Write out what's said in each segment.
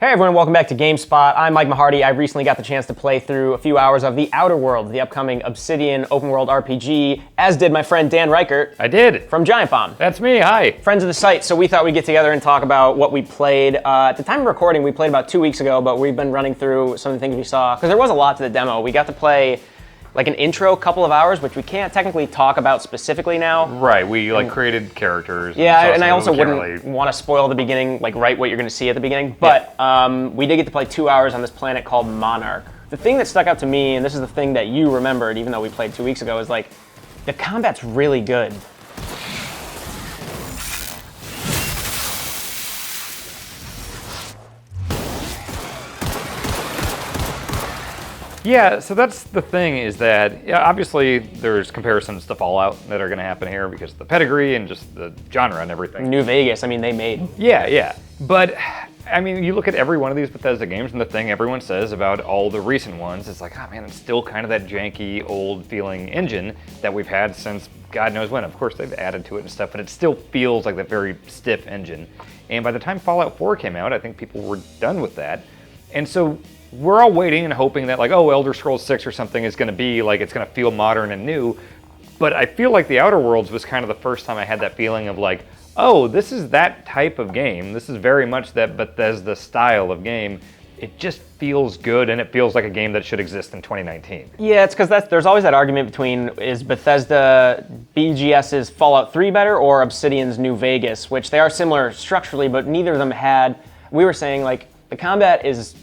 Hey everyone, welcome back to GameSpot. I'm Mike Mahardy. I recently got the chance to play through a few hours of The Outer Worlds, the upcoming Obsidian open world RPG, as did my friend Dan Reichert. I did. From Giant Bomb. That's me, hi. Friends of the site, so we thought we'd get together and talk about what we played. At the time of recording, we played about 2 weeks ago, but we've been running through some of the things we saw, because there was a lot to the demo. We got to play like an intro couple of hours, which we can't technically talk about specifically now. Right, we created characters. Yeah, and I also wouldn't want to spoil the beginning, like right what you're going to see at the beginning. But we did get to play 2 hours on this planet called Monarch. The thing that stuck out to me, and this is the thing that you remembered, even though we played 2 weeks ago, is like the combat's really good. Yeah, so that's the thing is that, yeah, obviously there's comparisons to Fallout that are going to happen here because of the pedigree and just the genre and everything. New Vegas, I mean, they made. Yeah. But, I mean, you look at every one of these Bethesda games and the thing everyone says about all the recent ones, it's like, oh man, it's still kind of that janky, old feeling engine that we've had since God knows when. Of course, they've added to it and stuff, but it still feels like that very stiff engine. And by the time Fallout 4 came out, I think people were done with that. And so we're all waiting and hoping that like, oh, Elder Scrolls 6 or something is going to be like, it's going to feel modern and new. But I feel like The Outer Worlds was kind of the first time I had that feeling of like, oh, this is that type of game. This is very much that Bethesda style of game. It just feels good, and it feels like a game that should exist in 2019. Yeah, it's because there's always that argument between is Bethesda BGS's Fallout 3 better or Obsidian's New Vegas, which they are similar structurally, but neither of them had, we were saying like, the combat is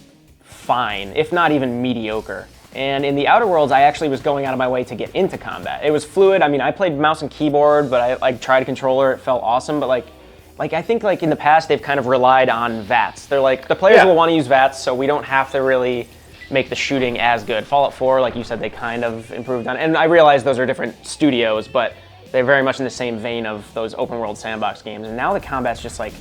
fine, if not even mediocre. And in The Outer Worlds, I actually was going out of my way to get into combat. It was fluid. I mean, I played mouse and keyboard, but I like tried a controller. It felt awesome. But like I think like in the past, they've kind of relied on VATS. They're like, the players will want to use VATS, so we don't have to really make the shooting as good. Fallout 4, like you said, they kind of improved on it. And I realize those are different studios, but they're very much in the same vein of those open world sandbox games. And now the combat's just like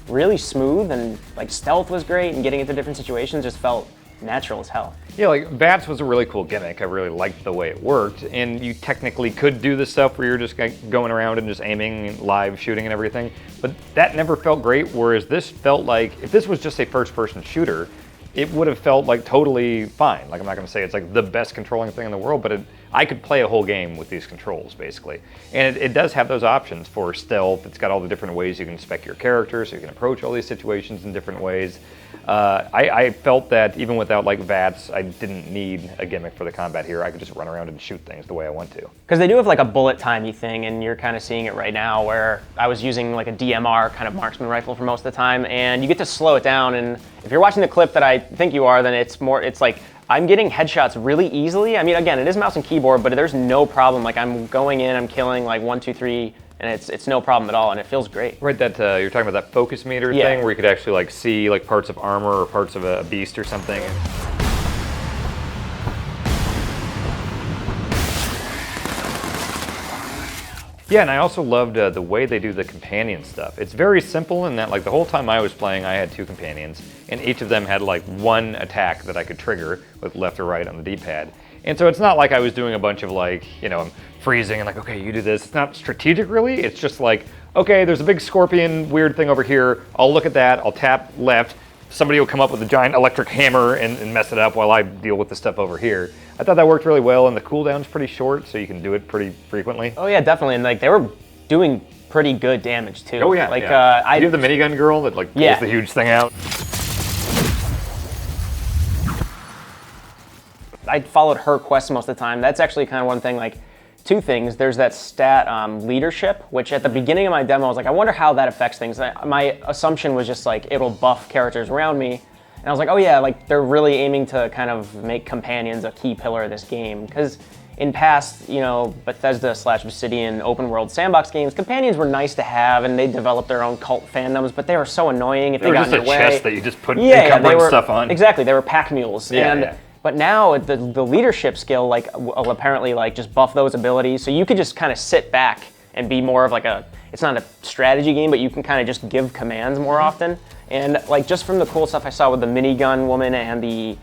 really smooth, and like stealth was great, and getting into different situations just felt natural as hell. Yeah, like VATS was a really cool gimmick. I really liked the way it worked, and you technically could do this stuff where you're just going around and just aiming, live shooting and everything, but that never felt great, whereas this felt like, if this was just a first-person shooter, it would have felt like totally fine. Like, I'm not going to say it's like the best controlling thing in the world, but I could play a whole game with these controls, basically. And it does have those options for stealth. It's got all the different ways you can spec your character, so you can approach all these situations in different ways. I felt that even without like VATS, I didn't need a gimmick for the combat here. I could just run around and shoot things the way I want to. Because they do have like a bullet timey thing, and you're kind of seeing it right now, where I was using like a DMR kind of marksman rifle for most of the time, and you get to slow it down. And if you're watching the clip that I think you are, then it's like I'm getting headshots really easily. I mean, again, it is mouse and keyboard, but there's no problem. Like I'm going in, I'm killing like 1, 2, 3. And it's no problem at all, and it feels great. Right, that you're talking about that focus meter thing, where you could actually like see like parts of armor or parts of a beast or something. Yeah, and I also loved the way they do the companion stuff. It's very simple in that like the whole time I was playing, I had 2 companions, and each of them had like one attack that I could trigger with left or right on the D-pad. And so it's not like I was doing a bunch of like, you know, I'm freezing and like, okay, you do this. It's not strategic really. It's just like, okay, there's a big scorpion weird thing over here. I'll look at that. I'll tap left. Somebody will come up with a giant electric hammer and mess it up while I deal with the stuff over here. I thought that worked really well, and the cooldown's pretty short, so you can do it pretty frequently. Oh yeah, definitely. And like they were doing pretty good damage too. Oh yeah. Like I do the minigun girl that like pulls the huge thing out. I followed her quest most of the time. That's actually kind of one thing, like 2 things. There's that stat leadership, which at the beginning of my demo, I was like, I wonder how that affects things. My assumption was just like, it'll buff characters around me. And I was like, oh yeah, like they're really aiming to kind of make companions a key pillar of this game. Because in past, you know, Bethesda/Obsidian open world sandbox games, companions were nice to have, and they developed their own cult fandoms, but they were so annoying if they got in your way. They were just a chest that you just put encumbering stuff on. Exactly, they were pack mules. But now the leadership skill like will apparently like just buff those abilities, so you could just kind of sit back and be more of like it's not a strategy game, but you can kind of just give commands more often. And like just from the cool stuff I saw with the minigun woman and the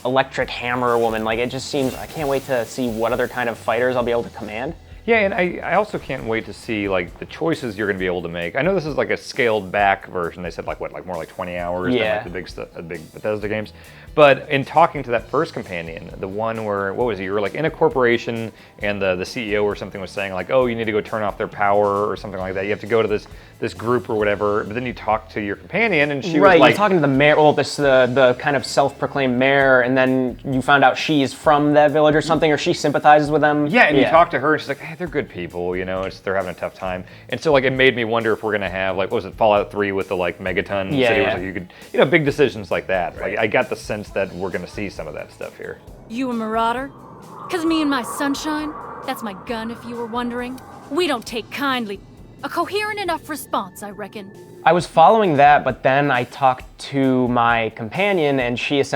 electric hammer woman, like it just seems, I can't wait to see what other kind of fighters I'll be able to command. Yeah, and I also can't wait to see like the choices you're going to be able to make. I know this is like a scaled back version. They said like what, like more like 20 hours than like the big Bethesda games. But in talking to that first companion, the one where, what was it? You were like in a corporation and the CEO or something was saying like, oh, you need to go turn off their power or something like that. You have to go to this group or whatever. But then you talk to your companion and she was like, you're talking to the mayor, well, the kind of self-proclaimed mayor, and then you found out she's from that village or something, or she sympathizes with them. Yeah, and you talk to her and she's like, hey, they're good people, you know, they're having a tough time. And so like it made me wonder if we're gonna have like, what was it, Fallout 3 with the like megaton city where like you could, you know, big decisions like that. Right. Like I got the sense that we're gonna see some of that stuff here. You a marauder? 'Cause me and my sunshine, that's my gun if you were wondering. We don't take kindly. A coherent enough response, I reckon. I was following that, but then I talked to my companion, and she's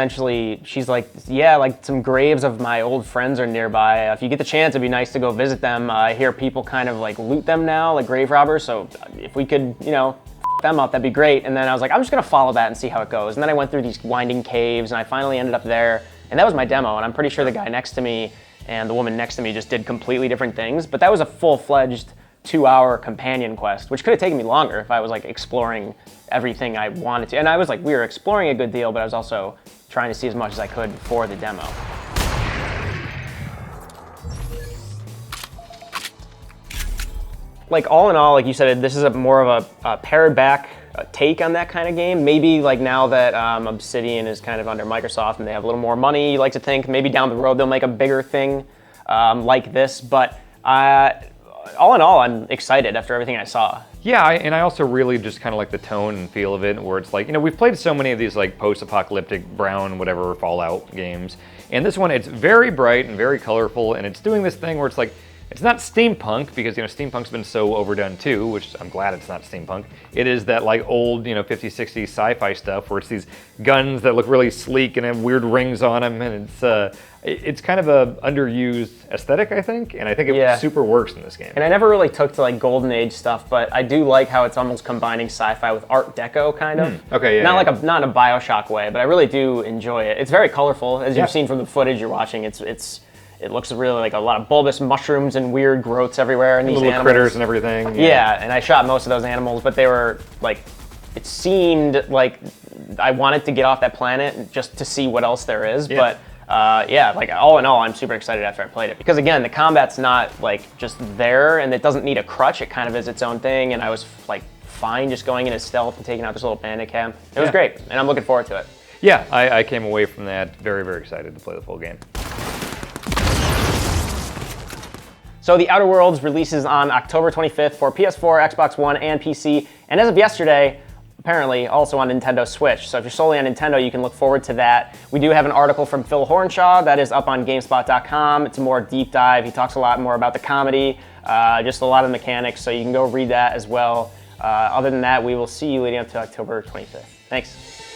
like, yeah, like some graves of my old friends are nearby. If you get the chance, it'd be nice to go visit them. I hear people kind of like loot them now, like grave robbers, so if we could, you know, them up, that'd be great. And then I was like, I'm just gonna follow that and see how it goes. And then I went through these winding caves, and I finally ended up there, and that was my demo, and I'm pretty sure the guy next to me and the woman next to me just did completely different things, but that was a full-fledged 2-hour companion quest, which could have taken me longer if I was like exploring everything I wanted to. And I was like, we were exploring a good deal, but I was also trying to see as much as I could for the demo. Like all in all, like you said, this is more of a pared back take on that kind of game. Maybe like now that Obsidian is kind of under Microsoft and they have a little more money, you like to think maybe down the road they'll make a bigger thing like this. But all in all, I'm excited after everything I saw. Yeah, and I also really just kind of like the tone and feel of it, where it's like, you know, we've played so many of these like post-apocalyptic brown, whatever, Fallout games. And this one, it's very bright and very colorful, and it's doing this thing where it's like, it's not steampunk, because, you know, steampunk's been so overdone too, which I'm glad it's not steampunk. It is that like old, you know, 50s, 60s sci-fi stuff where it's these guns that look really sleek and have weird rings on them, and it's kind of a underused aesthetic, I think, and I think it super works in this game. And I never really took to like Golden Age stuff, but I do like how it's almost combining sci-fi with Art Deco, kind of. Okay, yeah. Not in a Bioshock way, but I really do enjoy it. It's very colorful, as you've seen from the footage you're watching. It looks really like a lot of bulbous mushrooms and weird growths everywhere in these little animals. critters and everything. Yeah, and I shot most of those animals, but they were like, it seemed like I wanted to get off that planet just to see what else there is. But like all in all, I'm super excited after I played it, because again, the combat's not like just there, and it doesn't need a crutch. It kind of is its own thing, and I was like fine just going into stealth and taking out this little bandit camp. It was great, and I'm looking forward to it. Yeah, I came away from that very, very excited to play the full game. So The Outer Worlds releases on October 25th for PS4, Xbox One, and PC, and as of yesterday, apparently also on Nintendo Switch. So if you're solely on Nintendo, you can look forward to that. We do have an article from Phil Hornshaw that is up on GameSpot.com. It's a more deep dive. He talks a lot more about the comedy, just a lot of the mechanics, so you can go read that as well. Other than that, we will see you leading up to October 25th. Thanks.